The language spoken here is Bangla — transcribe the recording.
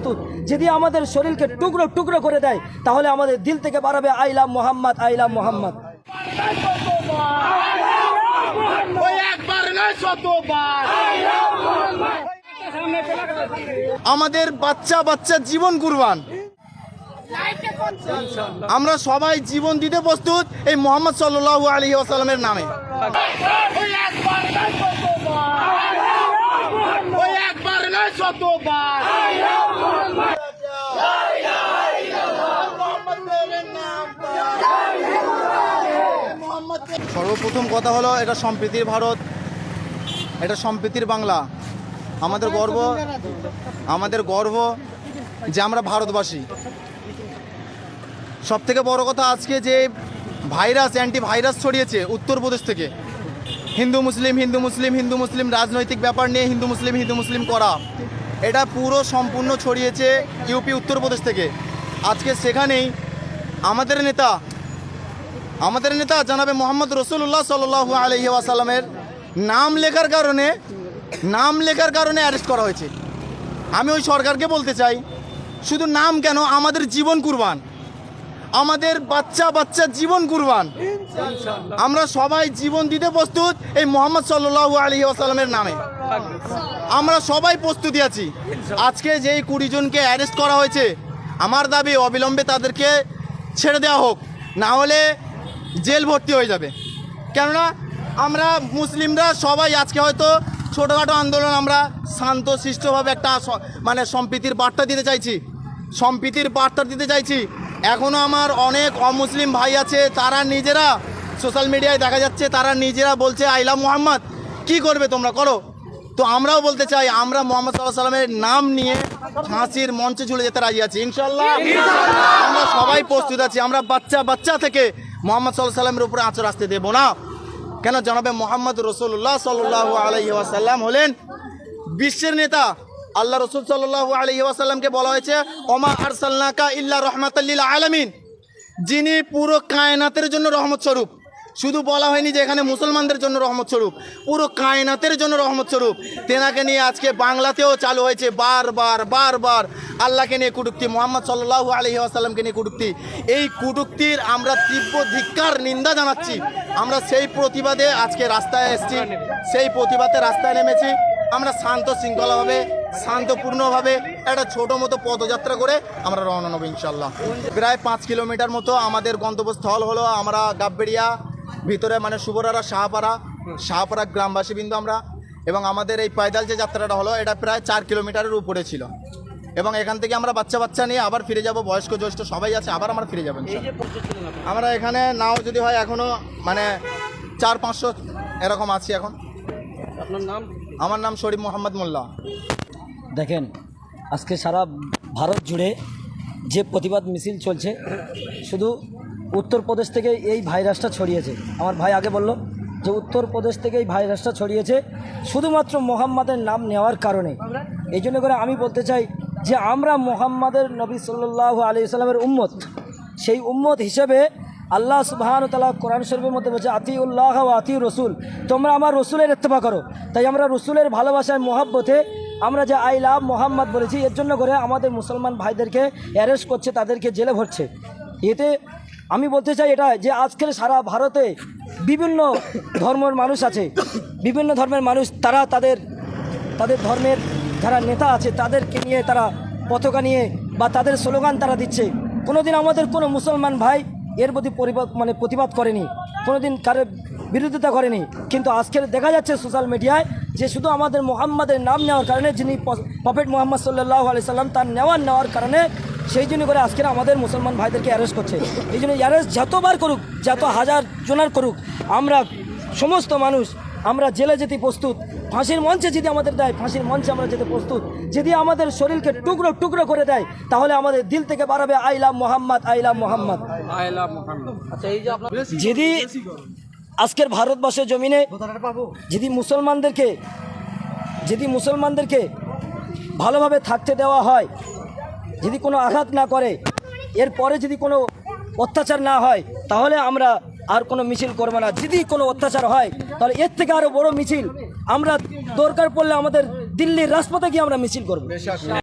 প্রস্তুত। যদি আমাদের শরীরকে টুকরো টুকরো করে দেয় তাহলে আমাদের দিল থেকে বাড়াবে I love Mohammad, I love Mohammad. আমাদের বাচ্চা বাচ্চা জীবন কুরবান, আমরা সবাই জীবন দিতে প্রস্তুত এই মোহাম্মদ সাল্লাল্লাহু আলাইহি ওয়াসাল্লামের নামে। সর্বপ্রথম কথা হলো, এটা সম্প্রীতির ভারত, এটা সম্প্রীতির বাংলা। আমাদের গর্ব যে আমরা ভারতবাসী। সব থেকে বড় কথা, আজকে যে ভাইরাস, অ্যান্টিভাইরাস ছড়িয়েছে উত্তরপ্রদেশ থেকে, হিন্দু মুসলিম রাজনৈতিক ব্যাপার নিয়ে হিন্দু মুসলিম করা, এটা পুরো সম্পূর্ণ ছড়িয়েছে ইউপি উত্তরপ্রদেশ থেকে। আজকে সেখানেই আমাদের নেতা জনাবে মোহাম্মদ রসুল্লাহ সাল্লাল্লাহু আলাইহি ওয়াসাল্লামের নাম লেখার কারণে অ্যারেস্ট করা হয়েছে। আমি ওই সরকারকে বলতে চাই, শুধু নাম কেন, আমাদের জীবন কুরবান, আমাদের বাচ্চা বাচ্চা জীবন কুরবান। আমরা সবাই জীবন দিতে প্রস্তুত এই মোহাম্মদ সাল্লাল্লাহু আলাইহি ওয়াসাল্লামের নামে। আমরা সবাই প্রস্তুতি আছি। আজকে যেই 20 জনকে অ্যারেস্ট করা হয়েছে, আমার দাবি অবিলম্বে তাদেরকে ছেড়ে দেওয়া হোক, না হলে জেল ভর্তি হয়ে যাবে। কেননা আমরা মুসলিমরা সবাই আজকে হয়তো ছোটোখাটো আন্দোলন, আমরা শান্ত শিষ্টভাবে একটা সম্প্রীতির বার্তা দিতে চাইছি। এখনও আমার অনেক অমুসলিম ভাই আছে, তারা নিজেরা সোশ্যাল মিডিয়ায় দেখা যাচ্ছে, তারা নিজেরা বলছে আই লাভ মোহাম্মদ, কী করবে তোমরা করো। তো আমরাও বলতে চাই, আমরা মোহাম্মদ সাল্লাল্লাহু আলাইহি ওয়াসাল্লামের নাম নিয়ে ফাঁসির মঞ্চে ঝুলে যেতে রাজি আছি ইনশাআল্লাহ। আমরা সবাই প্রস্তুত আছি। আমরা বাচ্চা থেকে মোহাম্মদ সাল্লাল্লাহু আলাইহি ওয়াসাল্লামের উপরে আঁচড় আসতে দেবো না। কেন, জনাবে মোহাম্মদ রসুল্লাহ সাল্লাল্লাহু আলাইহি ওয়াসাল্লাম হলেন বিশ্বের নেতা। আল্লাহ রসুল সাল্লাল্লাহু আলাইহি ওয়াসাল্লামকে বলা হয়েছে ওমা আরসালনাকা ইল্লা রাহমাতাল লিল আলামিন, যিনি পুরো কায়নাতের জন্য রহমত স্বরূপ। শুধু বলা হয়নি যে এখানে মুসলমানদের জন্য রহমত স্বরূপ, পুরো কায়নাতের জন্য রহমত স্বরূপ। তেনাকে নিয়ে আজকে বাংলাতেও চালু হয়েছে বারবার আল্লাহকে নিয়ে কটূক্তি, মোহাম্মদ সাল্লাল্লাহু আলাইহি ওয়াসাল্লামকে নিয়ে কটূক্তি। এই কটূক্তির আমরা তীব্র ধিক্কার, নিন্দা জানাচ্ছি। আমরা সেই প্রতিবাদে আজকে রাস্তায় এসেছি, সেই প্রতিবাদে রাস্তায় নেমেছি। আমরা শান্ত শৃঙ্খলাভাবে, শান্তপূর্ণভাবে একটা ছোটো মতো পদযাত্রা করে আমরা রওনা নেব ইনশাল্লাহ। প্রায় 5 কিলোমিটার মতো আমাদের গন্তব্যস্থল হলো আমরা গাববেড়িয়া ভিতরে, সুবরারা শাহপাড়া গ্রামবাসী বিন্দু আমরা। এবং আমাদের এই পায়দাল যে যাত্রাটা হলো, এটা প্রায় 4 কিলোমিটারের উপরে ছিল। এবং এখান থেকে আমরা বাচ্চা নিয়ে আবার ফিরে যাব, বয়স্ক জ্যেষ্ঠ সবাই আছে, আবার আমরা ফিরে যাবো। আমরা এখানে নাও যদি হয় এখনও 400-500 এরকম আছি এখন। আপনার নাম? আমার নাম শরীফ মোহাম্মদ মোল্লা। দেখেন, আজকে সারা ভারত জুড়ে যে প্রতিবাদ মিছিল চলছে, শুধু উত্তরপ্রদেশ থেকে এই ভাইরাসটা ছড়িয়েছে। আমার ভাই আগে বলল যে উত্তরপ্রদেশ থেকে এই ভাইরাসটা ছড়িয়েছে শুধুমাত্র মোহাম্মদের নাম নেওয়ার কারণে। এই জন্য করে আমি বলতে চাই যে আমরা মোহাম্মদের নবী সাল্লাল্লাহু আলাইহি ওয়াসাল্লামের উম্মত। সেই উম্মত হিসেবে আল্লাহ সুবহানাহু ওয়া তাআলা কোরআন শরীফের মধ্যে বলছে আতিউল্লাহ ওয়া আতিউর রাসূল, তোমরা আমার রসুলের ইত্তেবা করো। তাই আমরা রসুলের ভালোবাসায়, মোহাব্বতে আমরা যে আই লাভ মোহাম্মদ বলেছি, এর জন্য করে আমাদের মুসলমান ভাইদেরকে অ্যারেস্ট করছে, তাদেরকে জেলে ভরছে। এতে আমি বলতে চাই এটা যে আজকের সারা ভারতে বিভিন্ন ধর্মের মানুষ আছে, বিভিন্ন ধর্মের মানুষ, তারা তাদের ধর্মের যারা নেতা আছে তাদেরকে নিয়ে তারা পতাকা নিয়ে বা তাদের স্লোগান তারা দিচ্ছে। কোনোদিন আমাদের কোনো মুসলমান ভাই এর প্রতি প্রতিবাদ করেনি, কোনোদিন কারোর বিরোধিতা করেনি। কিন্তু আজকের দেখা যাচ্ছে সোশ্যাল মিডিয়ায় যে শুধু আমাদের মোহাম্মদের নাম নেওয়ার কারণে, যিনি প্রফেট মোহাম্মদ সাল্লাল্লাহু আলাইহি সাল্লাম, তার নেওয়ার কারণে সেই জন্য করে আজকের আমাদের মুসলমান ভাইদেরকে অ্যারেস্ট করছে। এই জন্য অ্যারেস্ট যতবার করুক, যত হাজার জনার করুক, আমরা সমস্ত মানুষ আমরা জেলে যেতে প্রস্তুত। ফাঁসির মঞ্চে যদি আমাদের দেয়, ফাঁসির মঞ্চে আমরা যেতে প্রস্তুত। যদি আমাদের শরীরকে টুকরো টুকরো করে দেয় তাহলে আমাদের দিল থেকে বাড়াবে I love Mohammad, I love Mohammad, I love Mohammad. আচ্ছা, এই যে যদি আজকের ভারতবর্ষের জমিনে যদি মুসলমানদেরকে ভালোভাবে থাকতে দেওয়া হয়, যদি কোনো আঘাত না করে, এরপরে যদি কোনো অত্যাচার না হয়, তাহলে আমরা আর কোনো মিছিল করবো না। যদি কোনো অত্যাচার হয় তাহলে এর থেকে আরও বড় মিছিল আমরা দরকার পড়লে আমাদের দিল্লির রাজপথে গিয়ে আমরা মিছিল করব।